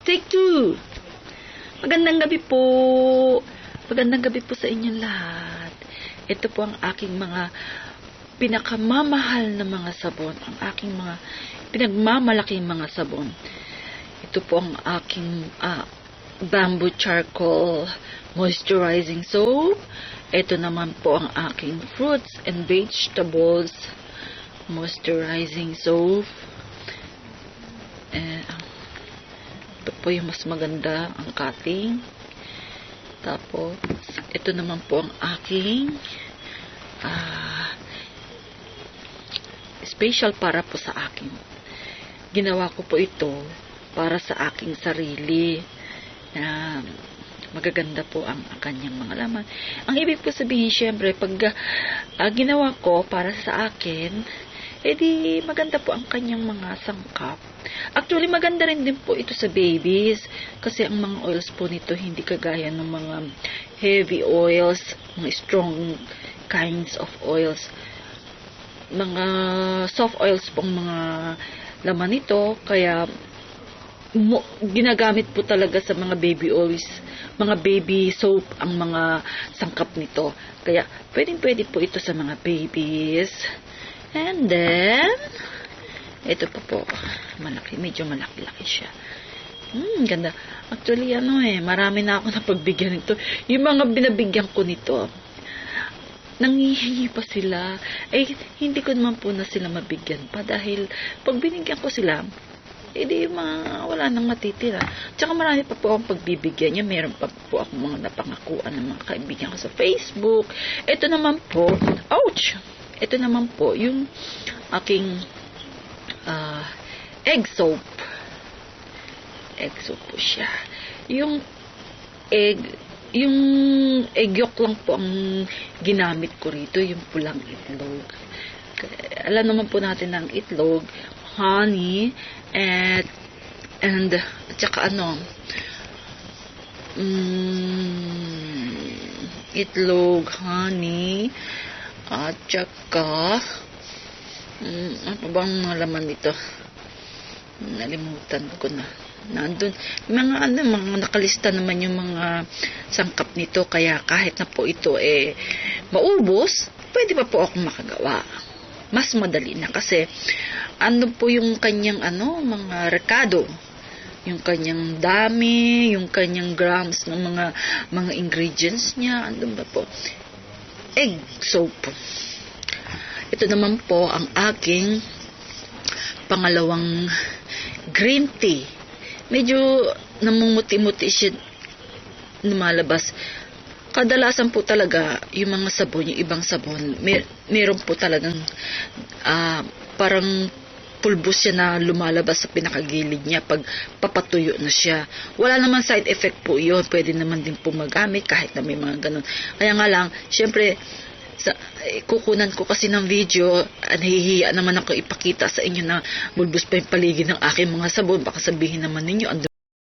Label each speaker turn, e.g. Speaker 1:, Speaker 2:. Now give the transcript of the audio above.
Speaker 1: Take two! Magandang gabi po. Magandang gabi po sa inyong lahat. Ito po ang aking mga pinakamamahal na mga sabon. Ang aking mga pinagmamalaking mga sabon. Ito po ang aking bamboo charcoal moisturizing soap. Ito naman po ang aking fruits and vegetables moisturizing soap. Ito po yung mas maganda ang cutting. Tapos, ito naman po ang aking special para po sa akin. Ginawa ko po ito para sa aking sarili na magaganda po ang kanyang mga laman. Ang ibig po sabihin, syempre, pag ginawa ko para sa akin, edi maganda po ang kanyang mga sangkap. Actually, maganda rin din po ito sa babies kasi ang mga oils po nito hindi kagaya ng mga heavy oils, mga strong kinds of oils. Mga soft oils pong mga laman nito, kaya ginagamit po talaga sa mga baby oils, mga baby soap ang mga sangkap nito. Kaya pwede po ito sa mga babies. And then, ito pa po, medyo malaki-laki siya. Ganda. Actually, marami na ako napagbigyan nito. Yung mga binabigyan ko nito, nanghihingi pa sila. Hindi ko naman po na sila mabigyan pa dahil pag binigyan ko sila, wala nang matitira. Tsaka marami pa po akong pagbibigyan niya. Meron pa po akong mga napangakuan ng mga kaibigan ko sa Facebook. Ito naman po, ouch! Ito naman po, yung aking egg soap. Egg soap po siya. Yung egg yolk lang po ang ginamit ko rito, yung pulang itlog. Alam naman po natin ng itlog, honey, and tsaka itlog, honey, at tsaka ano bang mga laman nito? Nalimutan ko na. Nandun, mga nakalista naman yung mga sangkap nito, kaya kahit na po ito maubos, pwede pa po akong makagawa. Mas madali na kasi po yung kanyang mga rekado, yung kanyang dami, yung kanyang grams ng mga ingredients niya, andun ba po? Egg soap. Ito naman po ang aking pangalawang green tea. Medyo namumuti-muti siya lumalabas. Kadalasan po talaga yung mga sabon, yung ibang sabon, meron po talagang parang pulbos siya na lumalabas sa pinakagilid niya pag papatuyo na siya. Wala naman side effect po yun. Pwede naman din po magamit kahit na may mga ganun. Kaya nga lang, syempre, kukunan ko kasi ng video, nahihiya naman ako ipakita sa inyo na bulbos pa yung paligid ng aking mga sabon. Baka sabihin naman ninyo,